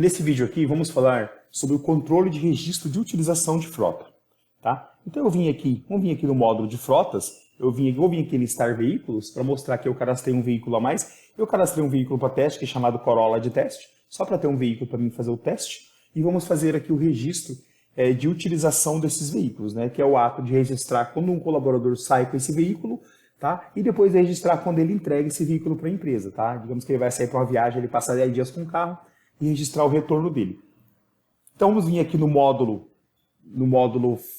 Nesse vídeo aqui vamos falar sobre o controle de registro de utilização de frota, tá? Então vamos vir aqui no módulo de frotas, vou vir aqui listar veículos para mostrar que eu cadastrei um veículo a mais. Eu cadastrei um veículo para teste que é chamado Corolla de teste, só para ter um veículo para mim fazer o teste. E vamos fazer aqui o registro de utilização desses veículos, né? Que é o ato de registrar quando um colaborador sai com esse veículo, tá? E depois registrar quando ele entrega esse veículo para a empresa, tá? Digamos que ele vai sair para uma viagem, ele passa 10 dias com o carro e registrar o retorno dele. Então vamos vir aqui no módulo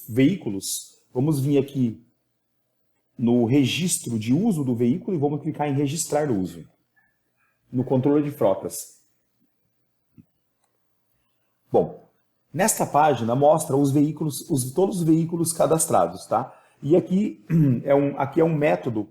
veículos, vamos vir aqui no registro de uso do veículo e vamos clicar em registrar uso, no controle de frotas. Bom, nesta página mostra os veículos, todos os veículos cadastrados, tá? E aqui é um método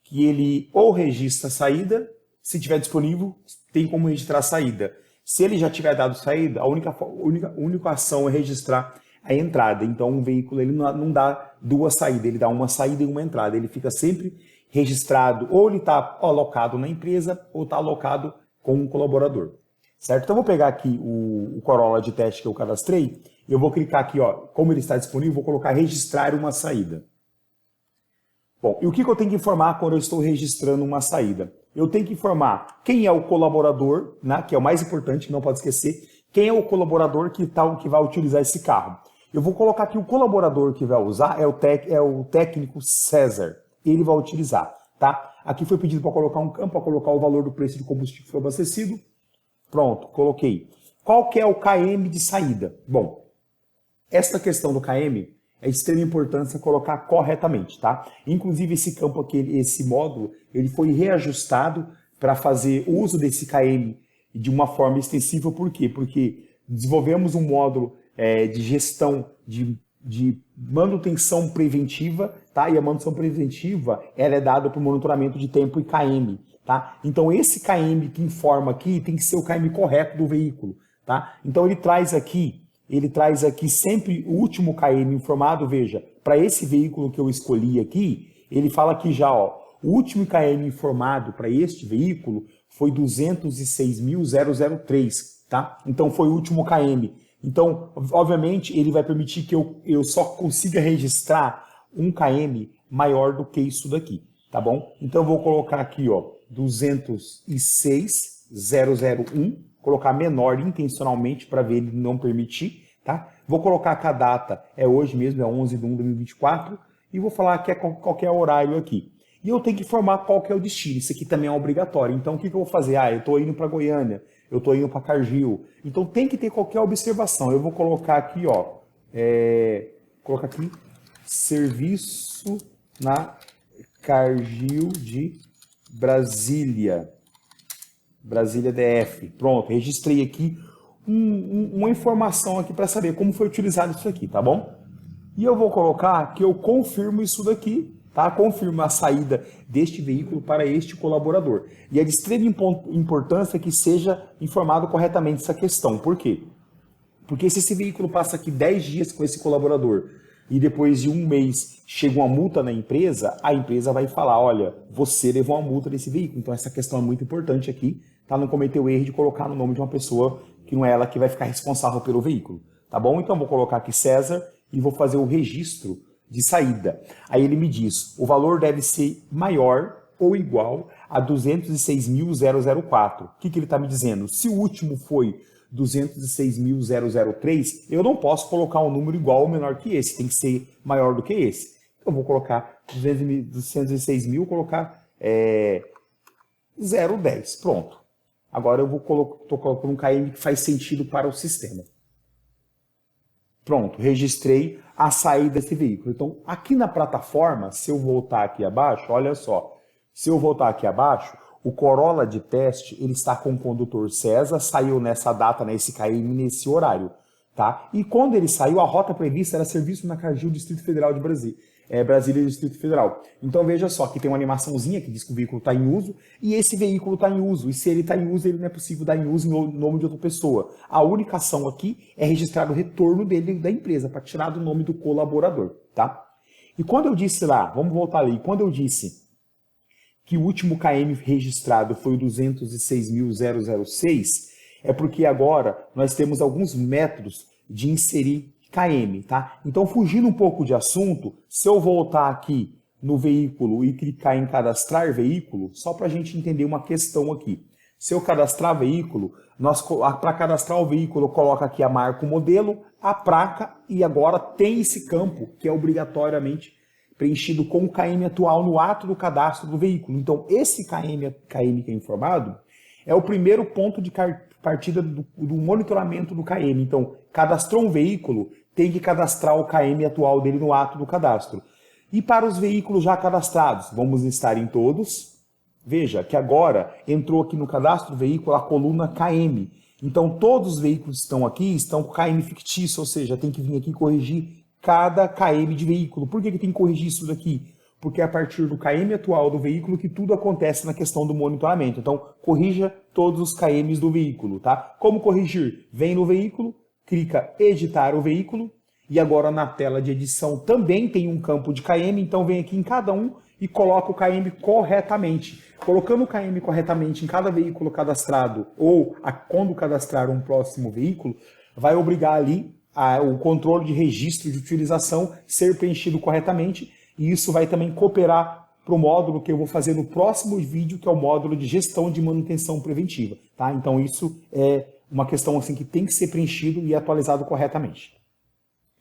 que ele ou registra a saída, se tiver disponível, tem como registrar a saída. Se ele já tiver dado saída, a única ação é registrar a entrada. Então, um veículo ele não dá duas saídas, ele dá uma saída e uma entrada. Ele fica sempre registrado, ou ele está alocado na empresa, ou está alocado com um colaborador. Certo? Então, eu vou pegar aqui o Corolla de teste que eu cadastrei, eu vou clicar aqui, ó, como ele está disponível, vou colocar registrar uma saída. Bom, e o que eu tenho que informar quando eu estou registrando uma saída? Eu tenho que informar quem é o colaborador, né, que é o mais importante, não pode esquecer, quem é o colaborador que vai utilizar esse carro. Eu vou colocar aqui o colaborador que vai usar é o técnico César, ele vai utilizar, tá? Aqui foi pedido para colocar um campo, para colocar o valor do preço de combustível que foi abastecido. Pronto, coloquei. Qual que é o KM de saída? Bom, essa questão do KM é de extrema importância colocar corretamente, tá? Inclusive esse campo aqui, esse módulo, ele foi reajustado para fazer uso desse KM de uma forma extensível. Por quê? Porque desenvolvemos um módulo de gestão de manutenção preventiva, tá? E a manutenção preventiva ela é dada por monitoramento de tempo e KM, tá? Então esse KM que informa aqui tem que ser o KM correto do veículo, tá? Então ele traz aqui sempre o último KM informado. Veja, para esse veículo que eu escolhi aqui, ele fala aqui já, ó, o último KM informado para este veículo foi 206.003, tá? Então foi o último KM. Então, obviamente, ele vai permitir que eu só consiga registrar um KM maior do que isso daqui, tá bom? Então eu vou colocar aqui, ó, 206.001, colocar menor intencionalmente para ver ele não permitir, tá? Vou colocar que a data é hoje mesmo, é 11/1/2024, e vou falar que é qualquer horário aqui. E eu tenho que informar qual que é o destino, isso aqui também é obrigatório. Então o que eu vou fazer? Eu estou indo para Goiânia, eu estou indo para Cargill, então tem que ter qualquer observação. Eu vou colocar aqui, ó, colocar aqui, serviço na Cargill de Brasília. Brasília DF. Pronto, registrei aqui uma informação aqui para saber como foi utilizado isso aqui, tá bom? E eu vou colocar que eu confirmo isso daqui, tá? Confirmo a saída deste veículo para este colaborador. E é de extrema importância que seja informado corretamente essa questão. Por quê? Porque se esse veículo passa aqui 10 dias com esse colaborador e depois de um mês chega uma multa na empresa, a empresa vai falar, olha, você levou uma multa desse veículo. Então essa questão é muito importante aqui, tá? Não cometer o erro de colocar no nome de uma pessoa que não é ela que vai ficar responsável pelo veículo, tá bom? Então vou colocar aqui César e vou fazer o registro de saída. Aí ele me diz, o valor deve ser maior ou igual a 206.004. O que ele está me dizendo? Se o último foi 206.003, eu não posso colocar um número igual ou menor que esse, tem que ser maior do que esse. Então, eu vou colocar 206.000, colocar 010, pronto. Agora eu estou colocando um KM que faz sentido para o sistema. Pronto, registrei a saída desse veículo. Então, aqui na plataforma, se eu voltar aqui abaixo, olha só, se eu voltar aqui abaixo, o Corolla de teste, ele está com o condutor César, saiu nessa data, nesse KM, nesse horário, tá? E quando ele saiu, a rota prevista era serviço na Cargill, Distrito Federal de Brasília. Brasília e Distrito Federal. Então veja só, que tem uma animaçãozinha que diz que o veículo está em uso e esse veículo está em uso. E se ele está em uso, ele não é possível dar em uso em nome de outra pessoa. A única ação aqui é registrar o retorno dele da empresa, para tirar do nome do colaborador, tá? E quando eu disse lá, vamos voltar ali, quando eu disse que o último KM registrado foi o 206.006, É porque agora nós temos alguns métodos de inserir KM, tá? Então, fugindo um pouco de assunto, se eu voltar aqui no veículo e clicar em cadastrar veículo, só para a gente entender uma questão aqui. Se eu cadastrar veículo, para cadastrar o veículo, eu coloco aqui a marca, o modelo, a placa e agora tem esse campo que é obrigatoriamente preenchido com o KM atual no ato do cadastro do veículo. Então, esse KM que é informado é o primeiro ponto de partida do monitoramento do KM. Então, cadastrou um veículo, tem que cadastrar o KM atual dele no ato do cadastro. E para os veículos já cadastrados, vamos listar em todos. Veja que agora entrou aqui no cadastro do veículo a coluna KM. Então, todos os veículos que estão aqui estão com KM fictício, ou seja, tem que vir aqui corrigir cada KM de veículo. Por que tem que corrigir isso daqui? Porque é a partir do KM atual do veículo que tudo acontece na questão do monitoramento. Então, corrija todos os KMs do veículo, tá? Como corrigir? Vem no veículo, clica editar o veículo, e agora na tela de edição também tem um campo de KM, então vem aqui em cada um e coloca o KM corretamente. Colocando o KM corretamente em cada veículo cadastrado, ou quando cadastrar um próximo veículo, vai obrigar ali o controle de registro de utilização ser preenchido corretamente, e isso vai também cooperar para o módulo que eu vou fazer no próximo vídeo, que é o módulo de gestão de manutenção preventiva. Tá? Então isso é uma questão assim, que tem que ser preenchido e atualizado corretamente.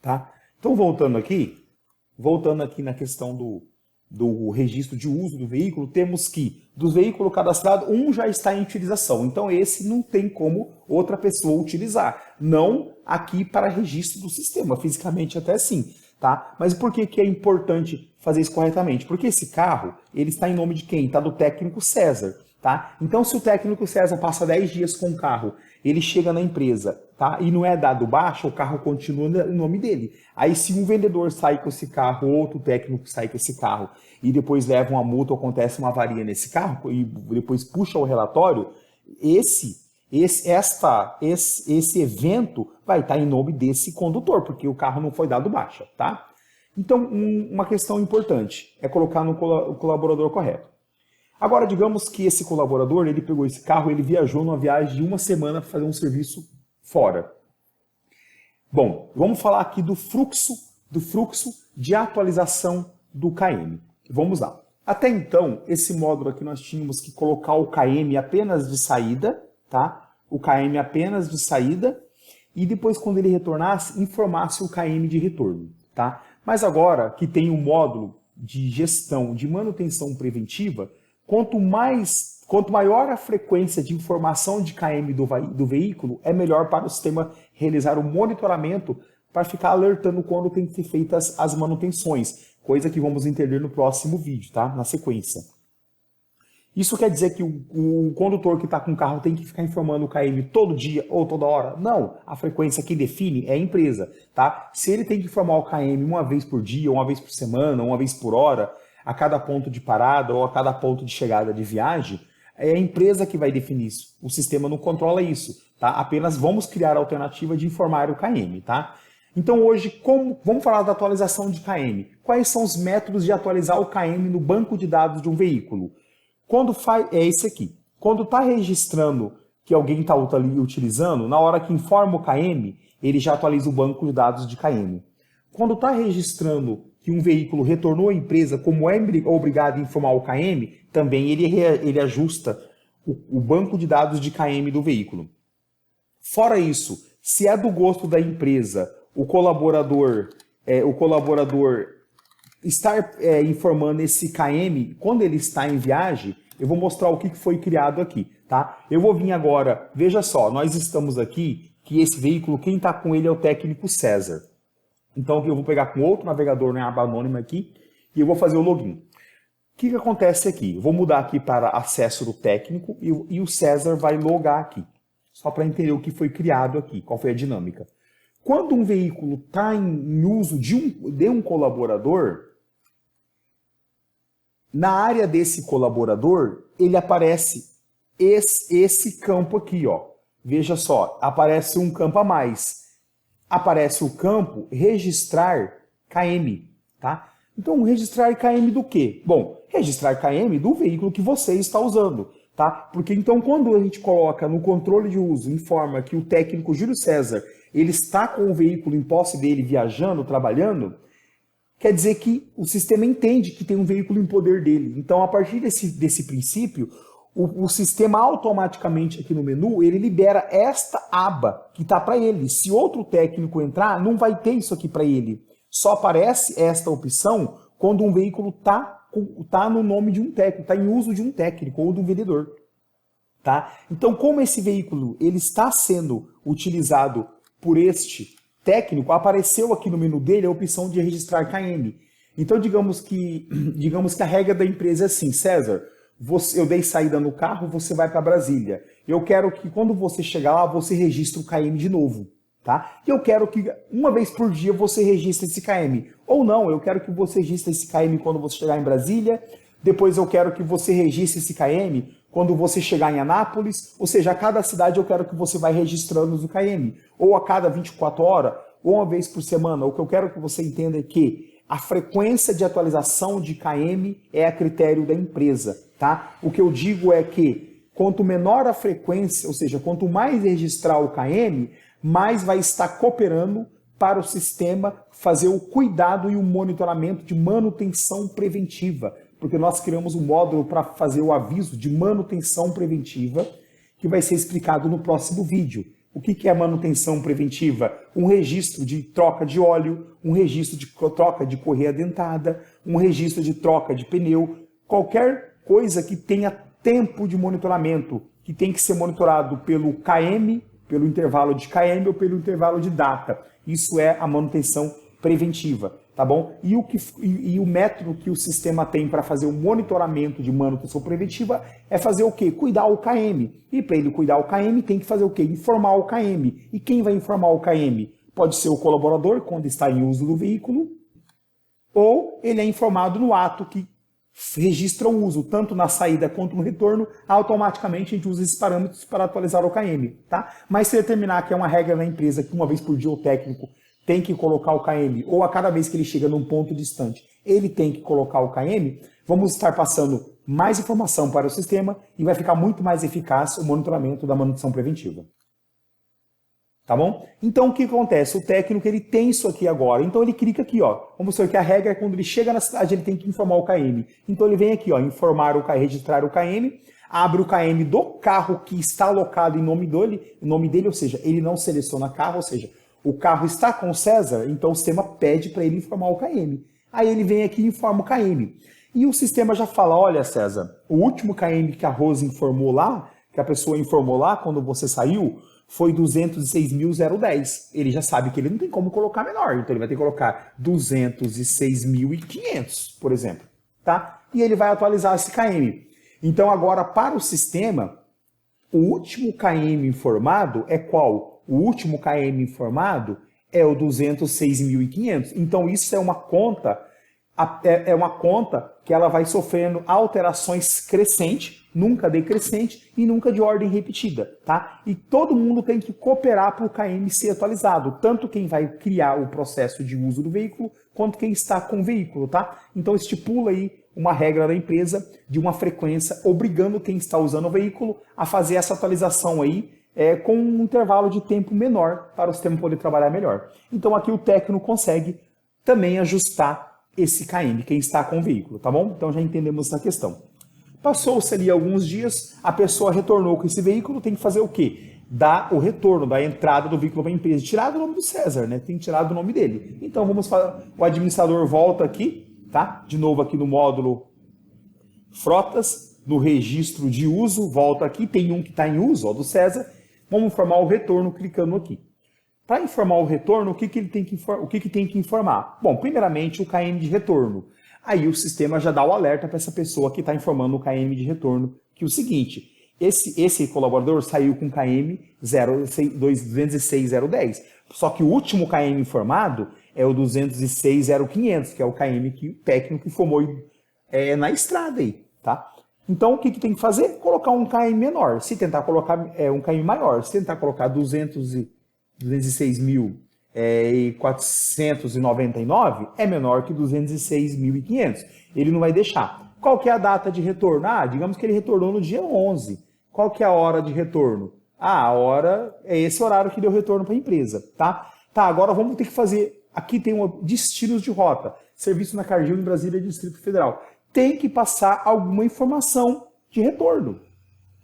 Tá? Então voltando aqui na questão do registro de uso do veículo, temos que dos veículos cadastrados, um já está em utilização. Então esse não tem como outra pessoa utilizar. Não aqui para registro do sistema, fisicamente até sim. Tá? Mas por que é importante fazer isso corretamente? Porque esse carro ele está em nome de quem? Está do técnico César. Tá? Então se o técnico César passa 10 dias com o carro, ele chega na empresa, tá? E não é dado baixa, o carro continua no nome dele. Aí se um vendedor sai com esse carro, outro técnico sai com esse carro, e depois leva uma multa ou acontece uma avaria nesse carro, e depois puxa o relatório, esse evento vai estar em nome desse condutor, porque o carro não foi dado baixa, tá? Então, uma questão importante é colocar no colaborador correto. Agora, digamos que esse colaborador, ele pegou esse carro, ele viajou numa viagem de uma semana para fazer um serviço fora. Bom, vamos falar aqui do fluxo de atualização do KM. Vamos lá. Até então, esse módulo aqui nós tínhamos que colocar o KM apenas de saída, tá? O KM apenas de saída, e depois, quando ele retornasse, informasse o KM de retorno, tá? Mas agora que tem um módulo de gestão de manutenção preventiva, quanto maior a frequência de informação de KM do veículo, é melhor para o sistema realizar o monitoramento para ficar alertando quando tem que ser feitas as manutenções, coisa que vamos entender no próximo vídeo, tá? Na sequência. Isso quer dizer que o condutor que está com o carro tem que ficar informando o KM todo dia ou toda hora? Não, a frequência que define é a empresa, tá? Se ele tem que informar o KM uma vez por dia, uma vez por semana, uma vez por hora, a cada ponto de parada ou a cada ponto de chegada de viagem, é a empresa que vai definir isso. O sistema não controla isso, tá? Apenas vamos criar a alternativa de informar o KM, tá? Então hoje, vamos falar da atualização de KM. Quais são os métodos de atualizar o KM no banco de dados de um veículo? É esse aqui. Quando está registrando que alguém está utilizando, na hora que informa o KM, ele já atualiza o banco de dados de KM. Quando está registrando que um veículo retornou à empresa, como é obrigado a informar o KM, também ele ajusta o banco de dados de KM do veículo. Fora isso, se é do gosto da empresa o colaborador estar informando esse KM quando ele está em viagem, eu vou mostrar o que foi criado aqui, tá? Eu vou vir agora, veja só, nós estamos aqui, que esse veículo, quem está com ele é o técnico César. Então eu vou pegar com outro navegador na aba anônima aqui e eu vou fazer o login. O que acontece aqui? Eu vou mudar aqui para acesso do técnico e o César vai logar aqui. Só para entender o que foi criado aqui, qual foi a dinâmica. Quando um veículo está em uso de um colaborador, na área desse colaborador, ele aparece esse campo aqui, ó. Veja só, aparece um campo a mais. Aparece o campo registrar KM, tá? Então, registrar KM do quê? Bom, registrar KM do veículo que você está usando, tá? Porque então quando a gente coloca no controle de uso, informa que o técnico Júlio César, ele está com o veículo em posse dele, viajando, trabalhando, quer dizer que o sistema entende que tem um veículo em poder dele. Então, a partir desse princípio, o sistema automaticamente aqui no menu, ele libera esta aba que está para ele. Se outro técnico entrar, não vai ter isso aqui para ele. Só aparece esta opção quando um veículo tá no nome de um técnico, está em uso de um técnico ou do vendedor. Tá? Então, como esse veículo ele está sendo utilizado por este técnico, apareceu aqui no menu dele a opção de registrar KM. Então, digamos que a regra da empresa é assim: César, eu dei saída no carro, você vai para Brasília. Eu quero que quando você chegar lá, você registre o KM de novo. Tá? E eu quero que uma vez por dia você registre esse KM. Ou não, eu quero que você registre esse KM quando você chegar em Brasília. Depois eu quero que você registre esse KM quando você chegar em Anápolis. Ou seja, a cada cidade eu quero que você vai registrando o KM. Ou a cada 24 horas, ou uma vez por semana. O que eu quero que você entenda é que a frequência de atualização de KM é a critério da empresa. Tá? O que eu digo é que quanto menor a frequência, ou seja, quanto mais registrar o KM, mais vai estar cooperando para o sistema fazer o cuidado e o monitoramento de manutenção preventiva. Porque nós criamos um módulo para fazer o aviso de manutenção preventiva, que vai ser explicado no próximo vídeo. O que é manutenção preventiva? Um registro de troca de óleo, um registro de troca de correia dentada, um registro de troca de pneu, qualquer coisa que tenha tempo de monitoramento, que tem que ser monitorado pelo KM, pelo intervalo de KM ou pelo intervalo de data. Isso é a manutenção preventiva, tá bom? E o método que o sistema tem para fazer o monitoramento de manutenção preventiva é fazer o quê? Cuidar o KM. E para ele cuidar o KM, tem que fazer o quê? Informar o KM. E quem vai informar o KM? Pode ser o colaborador, quando está em uso do veículo, ou ele é informado no ato que registra o uso, tanto na saída quanto no retorno. Automaticamente a gente usa esses parâmetros para atualizar o KM, tá? Mas se determinar que é uma regra na empresa que uma vez por dia o técnico tem que colocar o KM, ou a cada vez que ele chega num ponto distante, ele tem que colocar o KM, vamos estar passando mais informação para o sistema e vai ficar muito mais eficaz o monitoramento da manutenção preventiva. Tá bom? Então, o que acontece? O técnico, ele tem isso aqui agora. Então, ele clica aqui, ó. Vamos ver que a regra é quando ele chega na cidade, ele tem que informar o KM. Então, ele vem aqui, ó, informar o KM, registrar o KM, abre o KM do carro que está alocado em nome dele, ou seja, ele não seleciona carro, ou seja, o carro está com o César, então o sistema pede para ele informar o KM. Aí ele vem aqui e informa o KM. E o sistema já fala: olha, César, o último KM que a Rose informou lá, que a pessoa informou lá quando você saiu, foi 206.010. Ele já sabe que ele não tem como colocar menor, então ele vai ter que colocar 206.500, por exemplo, tá? E ele vai atualizar esse KM. Então agora, para o sistema, o último KM informado é qual? O último KM informado é o 206.500. Então isso é uma conta que ela vai sofrendo alterações crescente, nunca decrescente e nunca de ordem repetida, tá? E todo mundo tem que cooperar para o KM ser atualizado, tanto quem vai criar o processo de uso do veículo, quanto quem está com o veículo, tá? Então estipula aí uma regra da empresa de uma frequência, obrigando quem está usando o veículo a fazer essa atualização aí, com um intervalo de tempo menor para o sistema poder trabalhar melhor. Então aqui o técnico consegue também ajustar esse KM, quem está com o veículo, tá bom? Então já entendemos essa questão. Passou-se ali alguns dias, a pessoa retornou com esse veículo, tem que fazer o quê? Dar o retorno da entrada do veículo para a empresa. Tirar do nome do César, né? Tem que tirar do nome dele. Então vamos falar, o administrador volta aqui, tá? De novo aqui no módulo Frotas, no registro de uso, volta aqui, tem um que está em uso, ó, do César. Vamos informar o retorno clicando aqui. Para informar o retorno, o que ele tem que informar? Bom, primeiramente o KM de retorno. Aí o sistema já dá o alerta para essa pessoa que está informando o KM de retorno, que é o seguinte: esse colaborador saiu com KM 206.010. Só que o último KM informado é o 206.500, que é o KM que o técnico informou na estrada aí, tá? Então o que tem que fazer? Colocar um KM menor. Se tentar colocar um KM maior, se tentar colocar 206.499 é menor que 206.500. Ele não vai deixar. Qual que é a data de retorno? Ah, digamos que ele retornou no dia 11. Qual que é a hora de retorno? Ah, a hora é esse horário que deu retorno para a empresa, tá? Tá, agora vamos ter que fazer, aqui tem destinos de rota, serviço na Cargill em Brasília, Distrito Federal. Tem que passar alguma informação de retorno.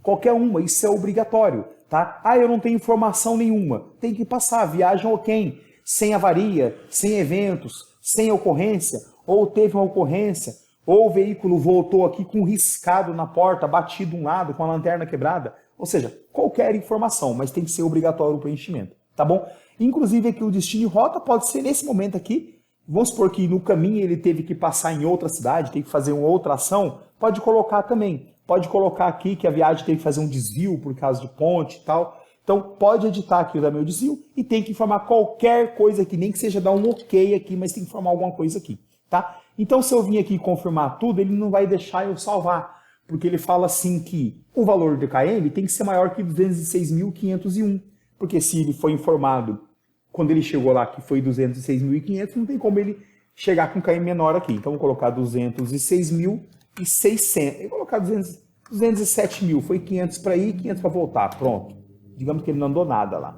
Qualquer uma, isso é obrigatório, tá? Ah, eu não tenho informação nenhuma. Tem que passar, viagem ok, sem avaria, sem eventos, sem ocorrência, ou teve uma ocorrência, ou o veículo voltou aqui com riscado na porta, batido um lado, com a lanterna quebrada. Ou seja, qualquer informação, mas tem que ser obrigatório o preenchimento, tá bom? Inclusive aqui o destino de rota pode ser nesse momento aqui. Vamos supor que no caminho ele teve que passar em outra cidade, tem que fazer uma outra ação, pode colocar também. Pode colocar aqui que a viagem teve que fazer um desvio por causa de ponte e tal. Então pode editar aqui o da meu desvio e tem que informar qualquer coisa aqui, nem que seja dar um ok aqui, mas tem que informar alguma coisa aqui, tá? Então se eu vim aqui confirmar tudo, ele não vai deixar eu salvar, porque ele fala assim que o valor do KM tem que ser maior que 206.501, porque se ele foi informado quando ele chegou lá que foi 206.500, não tem como ele chegar com KM menor aqui. Então vou colocar 206.600. Eu vou colocar 207 mil, foi 500 para ir, 500 para voltar, pronto. Digamos que ele não andou nada lá.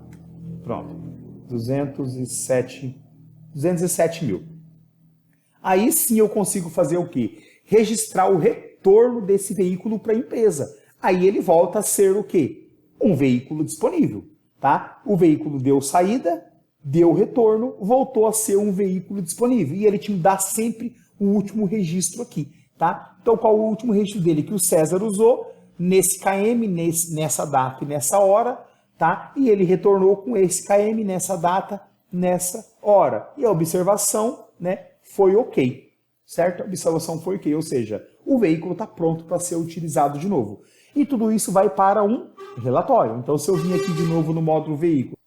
Pronto, 207 mil. Aí sim eu consigo fazer o quê? Registrar o retorno desse veículo para a empresa. Aí ele volta a ser o quê? Um veículo disponível, tá? O veículo deu saída, deu retorno, voltou a ser um veículo disponível. E ele te dá sempre o último registro aqui, tá? Então qual o último registro dele? Que o César usou nesse KM, nessa data e nessa hora, tá? E ele retornou com esse KM nessa data, nessa hora. E a observação, né, foi ok, certo? A observação foi ok, ou seja, o veículo está pronto para ser utilizado de novo. E tudo isso vai para um relatório. Então, se eu vim aqui de novo no módulo veículo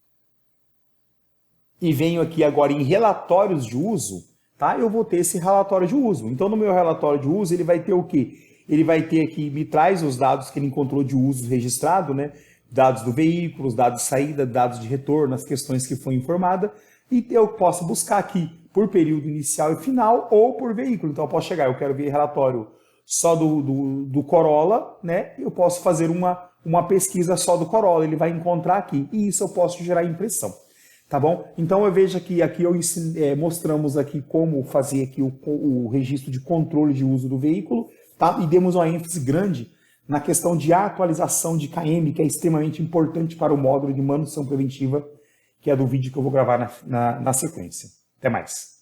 e venho aqui agora em relatórios de uso, tá? Eu vou ter esse relatório de uso. Então, no meu relatório de uso, ele vai ter o quê? Ele vai ter aqui, me traz os dados que ele encontrou de uso registrado, né? Dados do veículo, os dados de saída, dados de retorno, as questões que foi informada, e eu posso buscar aqui por período inicial e final ou por veículo. Então eu posso chegar, eu quero ver relatório só do Corolla, né? Eu posso fazer uma pesquisa só do Corolla, ele vai encontrar aqui, e isso eu posso gerar impressão, tá bom? Então eu vejo aqui mostramos aqui como fazer aqui o registro de controle de uso do veículo, tá? E demos uma ênfase grande na questão de atualização de KM, que é extremamente importante para o módulo de manutenção preventiva, que é do vídeo que eu vou gravar na sequência. Até mais.